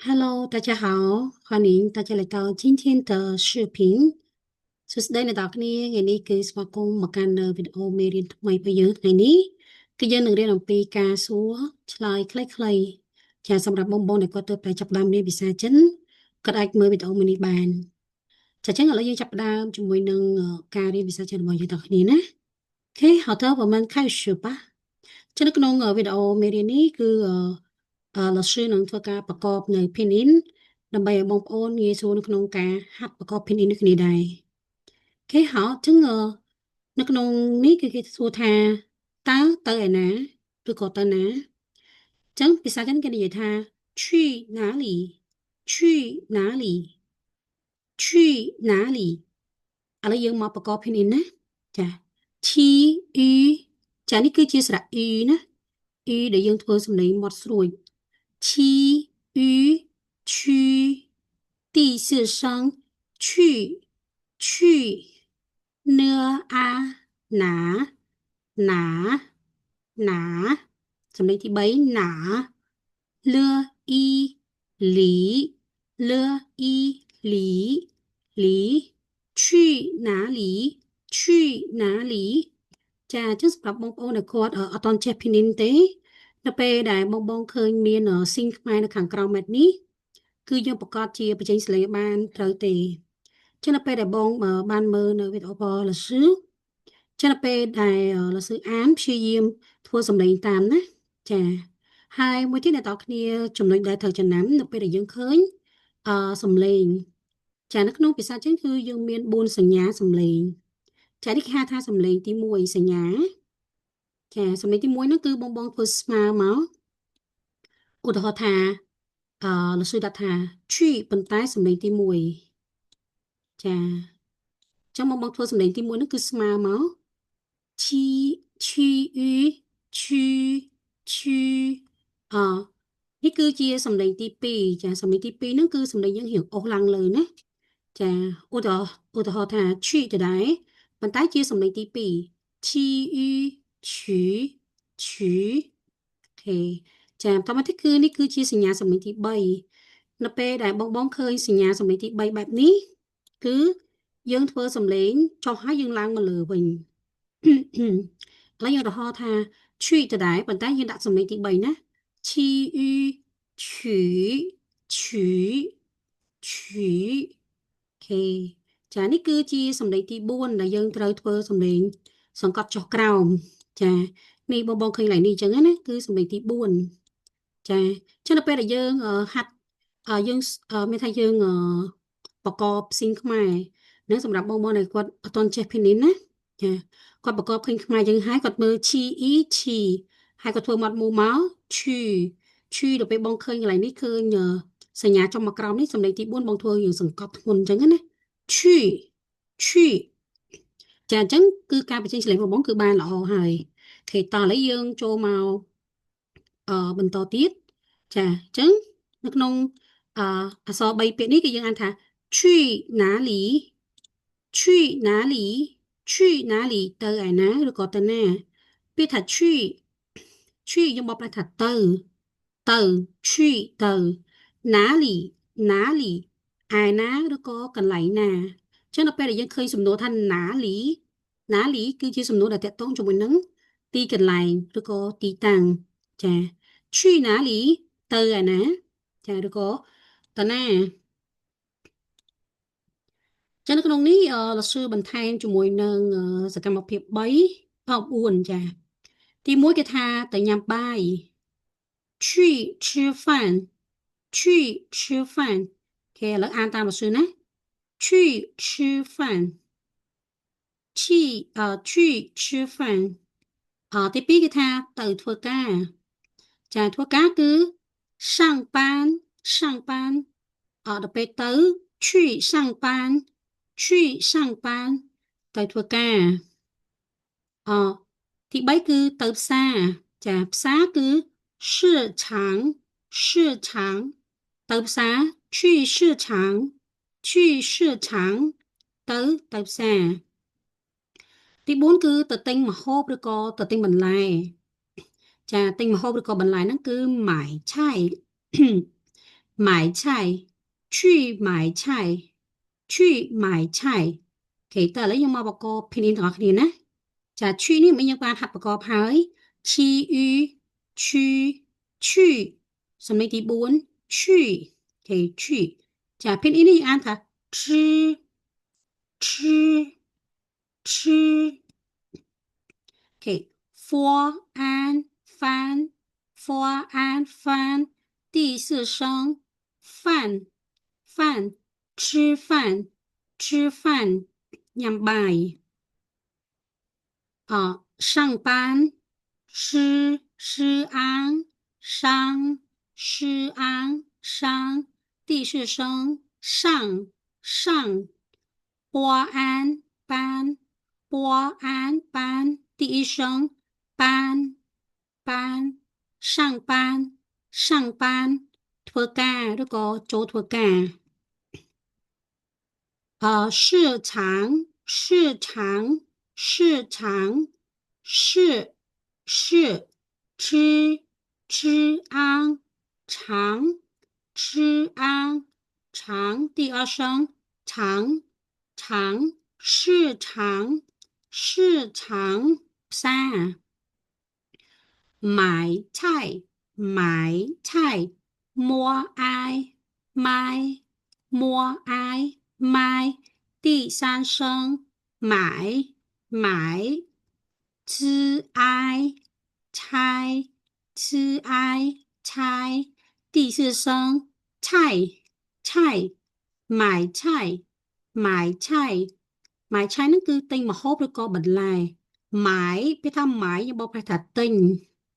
Hello，大家好，欢迎大家来到今天的视频。សួស្តីអ្នកនរគ្នាថ្ងៃនេះគឺស្វាគមន៍មកកាន់វីដេអូមេរៀនថ្មីរបស់យើងថ្ងៃនេះគឺយើងនឹងរៀនអំពីការសួរឆ្លើយខ្លីៗចាសម្រាប់បងប្អូនដែលគាត់ទើបតែចាប់ផ្ដើមរៀនភាសាចិនក៏អាចមើលវីដេអូមួយនេះបានចាអញ្ចឹងឥឡូវយើងចាប់ផ្ដើមជាមួយនឹងការរៀនភាសាចិនរបស់យើងទាំងគ្នាណា OK，好的，我们开始吧。这នៅក្នុងវីដេអូមេរៀននេះគឺ老師នឹងធ្វើការប្រកបនៅភាសា OK 好，ถึงនៅក្នុងនេះគឺគេសួរថាតើទៅឯណាឬក៏ទៅណាអញ្ចឹងភាសាចិនគេនិយាយថា去哪里ចាអូខេចាបន្តមកទីគឺនេះគឺជាសញ្ញាសំឡេងទី2ណាអូខេឧទាហរណ៍ថា去ទៅដែរប៉ុន្តែជាសំឡេងទី2ឈឺឈឺអូខេចាបន្តមកទីគឺនេះគឺជាសញ្ញាសំឡេងទី3នៅពេលដែលបងបងឃើញសញ្ញាសំឡេងទី3បែបនេះគឺយើងប្រកាសជាបញ្ចេញសលេងបានត្រូវទេចឹងនៅពេលដែលបងបងឃើញសញ្ញាសំឡេងទី3ណាចាហើយមួយទៀតអ្នកនរគ្នាចំណុចដែលត្រូវចំណាំនៅពេលដែលយើងឃើញសំឡេងណាឬក៏ទៅណា买菜去买菜去买菜okay តើឥឡូវយើងមកបកកភេទនេះទាំងអស់គ្នាណាចាឈឺនេះមិញយើងបានហាត់បកកហើយឈីអ៊ឺឈឺឈឺសំឡេងទី4ឈឺអូខេឈឺចាភេទនេះយើងអានថាឈឺឈឺឈឺអូខេ four and fan four and fan 第四声饭饭吃饭吃饭ញ៉ាំបាយ上班师师安商师安商第四声上上波安班波安班第一声班班上班上班ធ្វើការឬក៏ចូលធ្វើការ市场市场市场是是吃吃安长吃安长第二声长长市场市场三买菜买菜摸爱买摸爱买第三声买买吃爱猜吃爱猜第四声菜菜买菜买菜买菜ហ្នឹងគឺទិញម្ហូបឬក៏បន្លែម៉ាយពេលថាម៉ាយយើងបកប្រែថាទិញ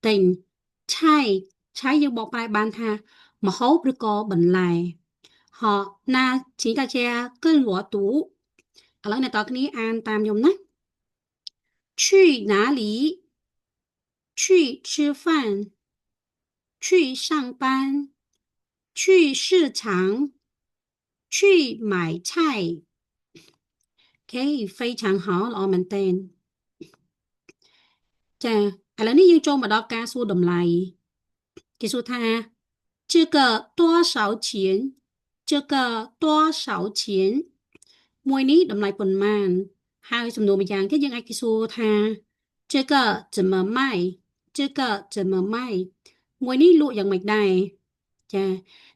ទិញឆៃឆៃយើងបកប្រែបានថាម្ហូបឬក៏បន្លែហ៎ណា请大家跟我读ឥឡូវអ្នកទាំងគ្នាអានតាមខ្ញុំណា去哪里去吃饭去上班去市场去买菜អូខេ非常好ល្អមែនទែនចាឥឡូវនេះយើងចូលមកដល់ការសួរតម្លៃគេសួរថា这个多少钱这个多少钱មួយនេះតម្លៃប៉ុន្មានហើយសំណួរម្យ៉ាងទៀតយើងអាចគេសួរថា这个怎么卖这个怎么卖មួយនេះលក់យ៉ាងម៉េចដែរចា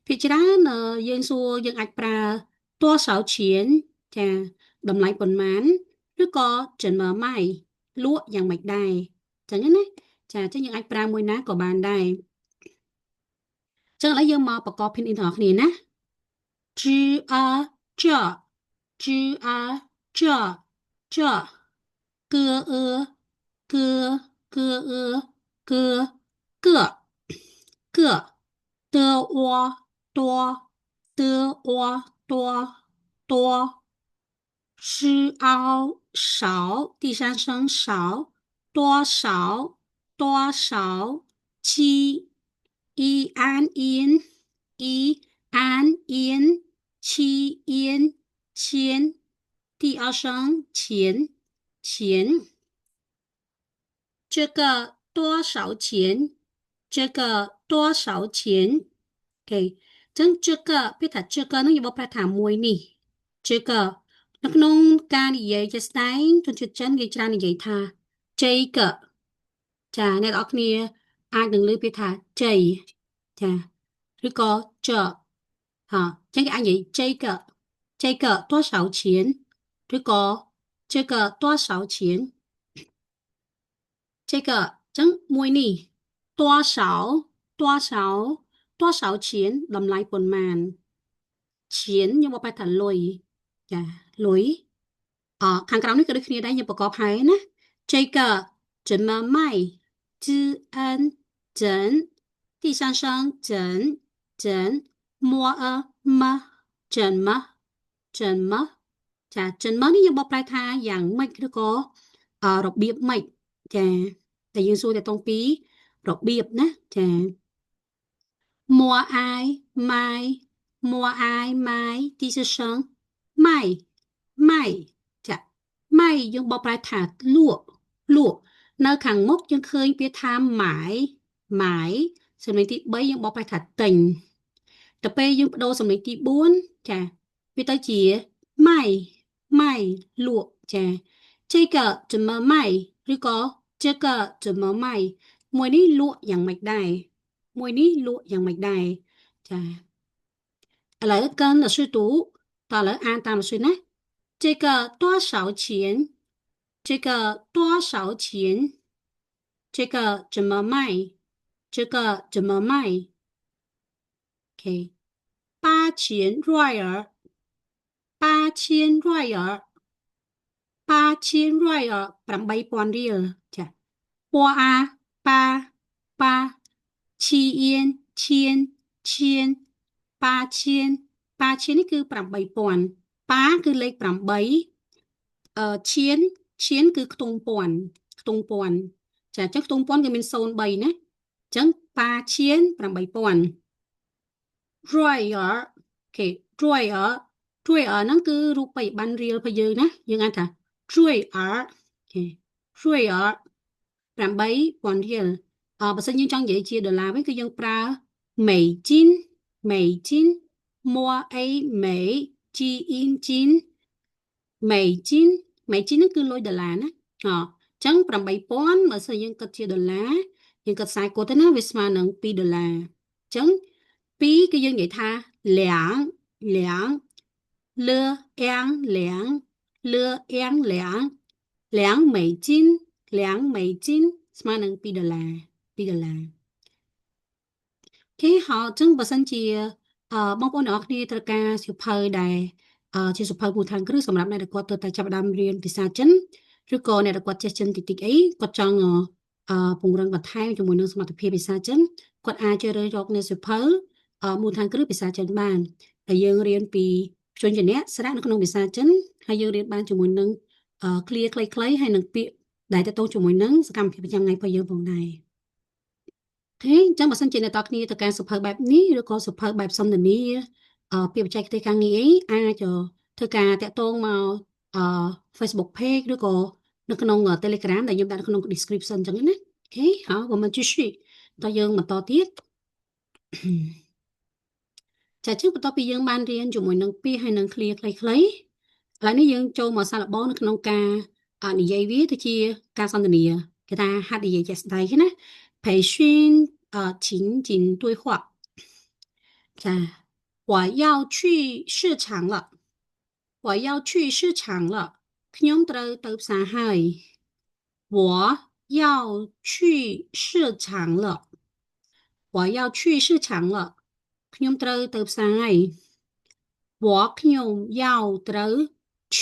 ភាគច្រើនយើងសួរយើងអាចប្រើ多少钱ចាតម្លៃប៉ុន្មានឬក៏怎么卖លក់យ៉ាងម៉េចដែរចឹងណាចាចឹងយើងអាចប្រើមួយណាក៏បានដែរចឹងឥឡូវយើងមកប្រកបភេទនេះទាំងអស់គ្នាណា知啊这知啊这这歌歌歌歌个个的窝多的窝多多吃凹少第三声少多少多少七一安音一安音七音千第二声钱钱这个多少钱这个多少钱OK ចឹង这个ពេលថា这个នឹងយើងបកប្រែថាមួយនេះ这个នៅក្នុងការនិយាយជាក់ស្ដែងជនជាតិចិនគេច្រើននិយាយថា这个ចាអ្នកនរគ្នាអាចនឹងឮពាក្យថាជ័យចាឬក៏这哈ចឹងគេអាចនិយាយ这个多少钱ឬក៏这个多少钱这个ចឹងមួយនេះ多少多少多少钱តម្លៃប៉ុន្មាន钱យើងបកប្រែថាលុយចាលុយខាងក្រោមនេះក៏ដូចគ្នាដែរយើងប្រកបហើយណា这个怎么卖知恩整第三声整整摸么怎么怎么ចា怎么នេះយើងបកប្រែថាយ៉ាងម៉េចឬក៏របៀបម៉េចចាតែយើងសួរតែតรงពីរបៀបណាចា摸爱买摸爱买第四声卖卖ចាម៉ៃយើងបកប្រែថាលក់លក់នៅខាងមុខយើងឃើញពាក្យថាម៉ាយម៉ាយសំឡេងទី3យើងបកប្រែថាទិញត ដល់ពេលយើងបដូរសំឡេងទី4ចាវាទៅជាម៉ៃម៉ៃលក់ចា这个怎么卖ឬក៏这个怎么卖មួយនេះលក់យ៉ាងម៉េចដែរមួយនេះលក់យ៉ាងម៉េចដែរចាឥឡូវ跟老师读តើឥឡូវអានតាម老师ណា这个多少钱这个多少钱这个怎么卖这个怎么卖 OK 8000 瑞尔8000 瑞尔8000 瑞尔8000 រៀលចាពណ៌អាប៉ា千千8000នេះគឺ8000ប៉ាគឺលេខ8ឈៀនគឺខ្ទង់ពាន់ចាអញ្ចឹងខ្ទង់ពាន់គឺមាន03ណាអញ្ចឹងប៉ាឈៀន8000 royal អូខេ royal ហ្នឹងគឺរូបិយប័ណ្ណរៀលរបស់យើងណាយើងអានថា royal អូខេ royal 8000រៀលបើសិនយើងចង់និយាយជាដុល្លារវិញគឺយើងប្រើ美金mua a 美金ហ្នឹងគឺលុយដុល្លារណាអញ្ចឹង8000បើសិនយើងគិតជាដុល្លារយើងគិតខ្សែកូដទៅណាវាស្មើនឹង2ដុល្លារអញ្ចឹង2គឺយើងនិយាយថា两លឺអាំងលឺអាំង2美金ស្មើនឹង2ដុល្លារគេហៅចឹងបើសិនជាបងប្អូនទាំងអស់គ្នាត្រូវការសៀវភៅដែលជាសៀវភៅមូលដ្ឋានគ្រឹះសម្រាប់អ្នកដែលគាត់ទៅចាប់ផ្ដើមរៀនភាសាចិនឬក៏អ្នកដែលគាត់ចេះចិនតិចអីគាត់ចង់ពង្រឹងបន្ថែមជាមួយនឹងសមត្ថភាពភាសាចិនគាត់អាចជ្រើសរើសយកនៅសៀវភៅមូលដ្ឋានគ្រឹះភាសាចិនបានដែលយើងរៀនពីព្យញ្ជនៈស្រៈនៅក្នុងភាសាចិនហើយយើងរៀនបានជាមួយនឹងឃ្លាខ្លីៗហើយនឹងពាក្យដែលទាក់ទងជាមួយនឹងសកម្មភាពប្រចាំថ្ងៃរបស់យើងផងដែរអញ្ចឹងបើសិនជាអ្នកតគ្នាទៅការសភៅបែបនេះឬក៏សភៅបែបសន្ទនាពាក្យបច្ចេកទេសការងារអីអាចធ្វើការតាក់ទងមកFacebook page ឬក៏នៅក្នុង Telegram ដែលខ្ញុំដាក់នៅក្នុង description អញ្ចឹងណាអូខេហើយ我们继续តើយើងបន្តទៀតចាចឹងបន្ទាប់ពីយើងបានរៀនជាមួយនឹងពាក្យហើយនឹងឃ្លាខ្លីៗឥឡូវនេះយើងចូលមកសាកល្បងនៅក្នុងការនិយាយវាទៅជាការសន្ទនាគេថាហាត់និយាយជាក់ស្ដែងណា培训情景对话ចា我要去市场了ខ្ញុំត្រូវទៅផ្សារហើយ我要去市场了ខ្ញុំត្រូវទៅផ្សារហើយខ្ញុំ要ត្រូវ去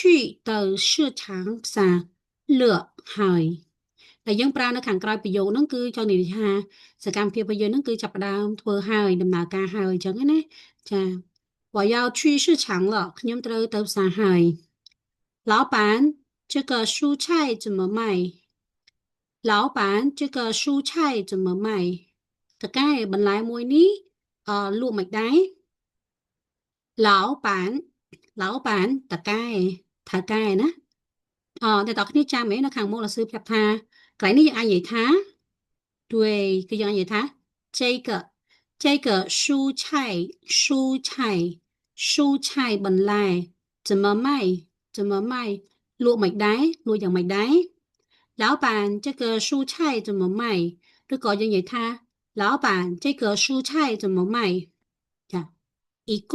ទៅ市场ផ្សារលក់ហើយតែយើងប្រើនៅខាងក្រោយប្រយោគហ្នឹងគឺចង់និយាយថាសកម្មភាពរបស់យើងហ្នឹងគឺចាប់ផ្ដើមធ្វើហើយដំណើរការហើយអញ្ចឹងណាចា我要去市场了ខ្ញុំត្រូវទៅផ្សារហើយ老板这个蔬菜怎么卖老板这个蔬菜怎么卖តកែបន្លែមួយនេះលក់មិនដែរ老板តកែថៅកែណាអ្នកទាំងគ្នាចាំមែននៅខាងមុខ老师ប្រាប់ថាកន្លែងនេះយើងអាចនិយាយថា对គឺយើងអាចនិយាយថា这个蔬菜បន្លែ怎么卖លក់មិនដែរលក់យ៉ាងមិនដែរ老板这个蔬菜怎么卖ឬក៏យើងនិយាយថា老板这个蔬菜怎么卖ចា一公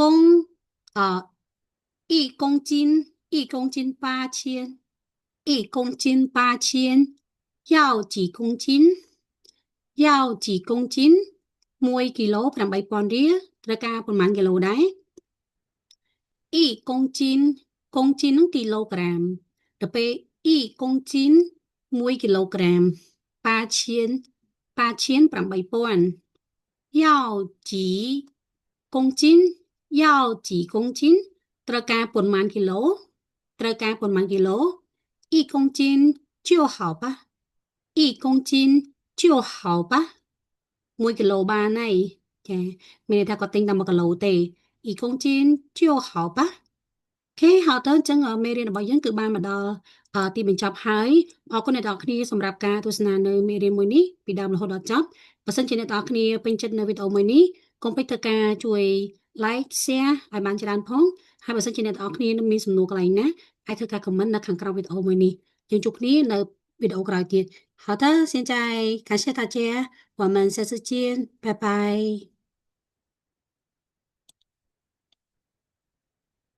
斤8000要几公斤1គីឡូ8000រៀលត្រូវការប្រមាណគីឡូដែរ1公斤នឹងគីឡូក្រាមទៅពេល1公斤1គីឡូក្រាម8000要几公斤ត្រូវការប្រមាណគីឡូ1公斤就好吧1公斤就好吧1គីឡូបានហើយចាមានន័យថាគាត់ទិញតែ1គីឡូទេ1公斤就好吧អូខេហើយទៅអញ្ចឹងមេរៀនរបស់យើងគឺបានមកដល់ទីបញ្ចប់ហើយអរគុណអ្នកនរគ្នាសម្រាប់ការទស្សនានៅមេរៀនមួយនេះពីដើមរហូតដល់ចប់បើសិនជាអ្នកនរគ្នាពេញចិត្តនៅវីដេអូមួយនេះកុំភ្លេចធ្វើការជួយ like share ឲ្យបានច្រើនផងហើយបើសិនជាអ្នកទាំងអស់គ្នាមានសំណួរកន្លែងណាអាចធ្វើការ comment នៅខាងក្រោមវីដេអូមួយនេះយើងជួបគ្នានៅវីដេអូក្រោយទៀត好的现在感谢大家我们下次见拜拜